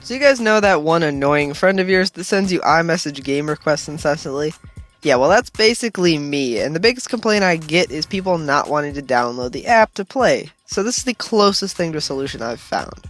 So you guys know that one annoying friend of yours that sends you iMessage game requests incessantly? Yeah, well that's basically me, and the biggest complaint I get is people not wanting to download the app to play. So this is the closest thing to a solution I've found.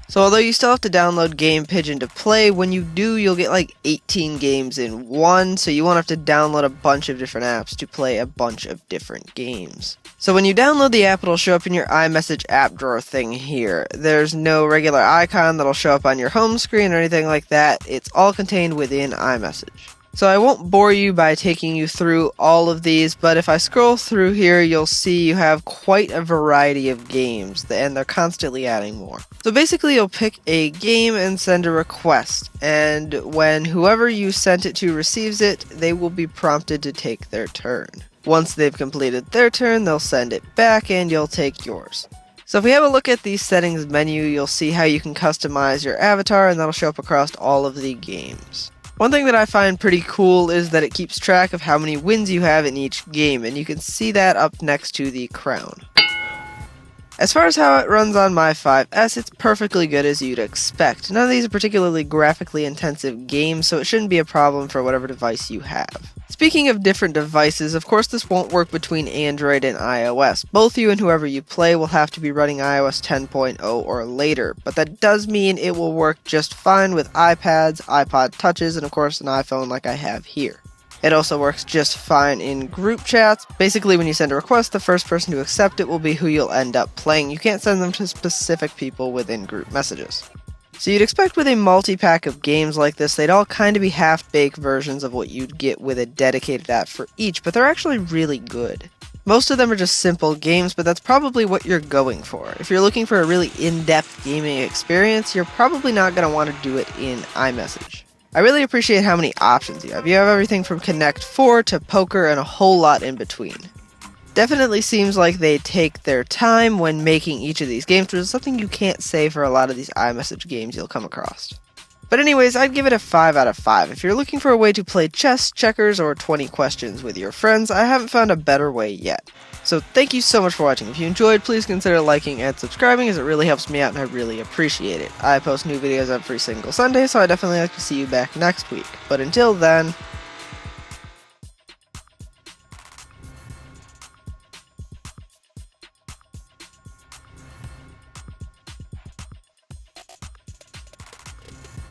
So although you still have to download GamePigeon to play, when you do you'll get like 18 games in one, so you won't have to download a bunch of different apps to play a bunch of different games. So when you download the app, it'll show up in your iMessage app drawer thing here. There's no regular icon that'll show up on your home screen or anything like that. It's all contained within iMessage. So I won't bore you by taking you through all of these, but if I scroll through here, you'll see you have quite a variety of games, and they're constantly adding more. So basically you'll pick a game and send a request, and when whoever you sent it to receives it, they will be prompted to take their turn. Once they've completed their turn, they'll send it back and you'll take yours. So if we have a look at the settings menu, you'll see how you can customize your avatar, and that'll show up across all of the games. One thing that I find pretty cool is that it keeps track of how many wins you have in each game, and you can see that up next to the crown. As far as how it runs on my 5S, it's perfectly good as you'd expect. None of these are particularly graphically intensive games, so it shouldn't be a problem for whatever device you have. Speaking of different devices, of course this won't work between Android and iOS. Both you and whoever you play will have to be running iOS 10.0 or later, but that does mean it will work just fine with iPads, iPod Touches, and of course an iPhone like I have here. It also works just fine in group chats. Basically, when you send a request, the first person to accept it will be who you'll end up playing. You can't send them to specific people within group messages. So you'd expect with a multi-pack of games like this, they'd all kind of be half-baked versions of what you'd get with a dedicated app for each, but they're actually really good. Most of them are just simple games, but that's probably what you're going for. If you're looking for a really in-depth gaming experience, you're probably not going to want to do it in iMessage. I really appreciate how many options you have. You have everything from Connect 4 to poker and a whole lot in between. Definitely seems like they take their time when making each of these games, which is something you can't say for a lot of these iMessage games you'll come across. But anyways, I'd give it a 5 out of 5. If you're looking for a way to play chess, checkers, or 20 questions with your friends, I haven't found a better way yet. So thank you so much for watching. If you enjoyed, please consider liking and subscribing, as it really helps me out and I really appreciate it. I post new videos every single Sunday, so I definitely like to see you back next week. But until then,